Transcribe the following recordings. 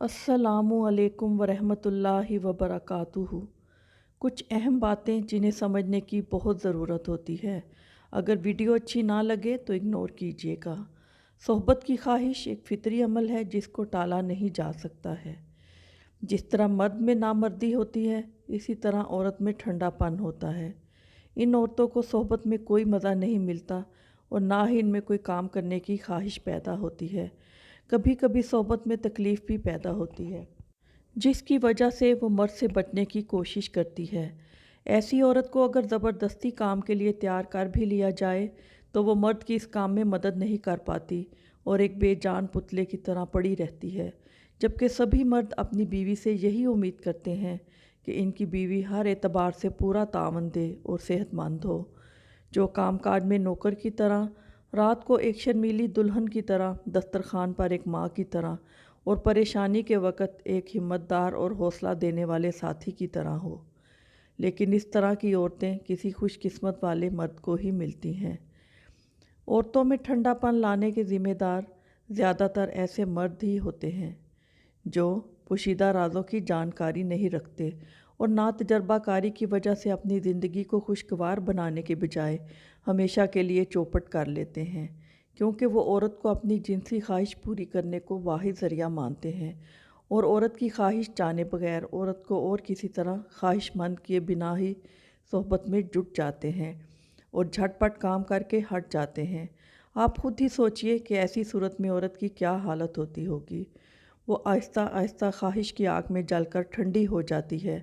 अस्सलामु अलैकुम वरहमतुल्लाहि वबरकातुहू। कुछ अहम बातें जिन्हें समझने की बहुत ज़रूरत होती है। अगर वीडियो अच्छी ना लगे तो इग्नोर कीजिएगा। सोहबत की ख्वाहिश एक फितरी अमल है जिसको टाला नहीं जा सकता है। जिस तरह मर्द में नामर्दी होती है, इसी तरह औरत में ठंडापन होता है। इन औरतों को सोहबत में कोई मज़ा नहीं मिलता और ना ही इनमें कोई काम करने की ख्वाहिश पैदा होती है। कभी कभी सोहबत में तकलीफ़ भी पैदा होती है, जिसकी वजह से वो मर्द से बचने की कोशिश करती है। ऐसी औरत को अगर ज़बरदस्ती काम के लिए तैयार कर भी लिया जाए तो वो मर्द की इस काम में मदद नहीं कर पाती और एक बेजान पुतले की तरह पड़ी रहती है। जबकि सभी मर्द अपनी बीवी से यही उम्मीद करते हैं कि इनकी बीवी हर एतबार से पूरा तावन दे और सेहतमंद हो। जो कामकाज में नौकर की तरह, रात को एक शर्मीली दुल्हन की तरह, दस्तरखान पर एक माँ की तरह और परेशानी के वक़्त एक हिम्मतदार और हौसला देने वाले साथी की तरह हो। लेकिन इस तरह की औरतें किसी खुशकिस्मत वाले मर्द को ही मिलती हैं। औरतों में ठंडापन लाने के ज़िम्मेदार ज़्यादातर ऐसे मर्द ही होते हैं जो पोशीदा राज़ों की जानकारी नहीं रखते और ना तजर्बाकारी की वजह से अपनी ज़िंदगी को खुशगवार बनाने के बजाय हमेशा के लिए चौपट कर लेते हैं, क्योंकि वो औरत को अपनी जिनसी ख्वाहिश पूरी करने को वाहिद ज़रिया मानते हैं और औरत की ख्वाहिश जाने बगैर औरत को और किसी तरह ख्वाहिशमंद किए बिना ही सोहबत में जुट जाते हैं और झटपट काम करके हट जाते हैं। आप खुद ही सोचिए कि ऐसी सूरत में औरत की क्या हालत होती होगी। वो आहिस्ता आहिस्ता ख्वाहिश की आग में जलकर ठंडी हो जाती है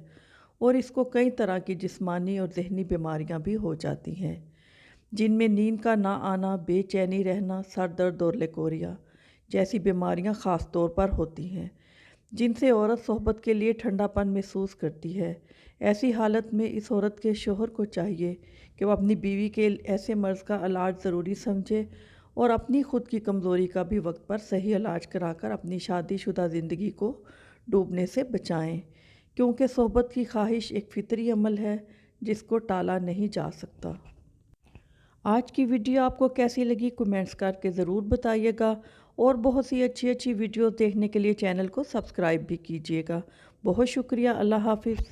और इसको कई तरह की जिस्मानी और जहनी बीमारियां भी हो जाती हैं, जिनमें नींद का ना आना, बेचैनी रहना, सर दर्द और लेकोरिया जैसी बीमारियां ख़ास तौर पर होती हैं, जिनसे औरत सोहबत के लिए ठंडापन महसूस करती है। ऐसी हालत में इस औरत के शोहर को चाहिए कि वह अपनी बीवी के ऐसे मर्ज़ का इलाज ज़रूरी समझे और अपनी खुद की कमज़ोरी का भी वक्त पर सही इलाज कराकर अपनी शादीशुदा ज़िंदगी को डूबने से बचाएं, क्योंकि सोहबत की ख्वाहिश एक फितरी अमल है जिसको टाला नहीं जा सकता। आज की वीडियो आपको कैसी लगी कमेंट्स करके ज़रूर बताइएगा और बहुत सी अच्छी अच्छी वीडियोस देखने के लिए चैनल को सब्सक्राइब भी कीजिएगा। बहुत शुक्रिया। अल्लाह हाफिज़।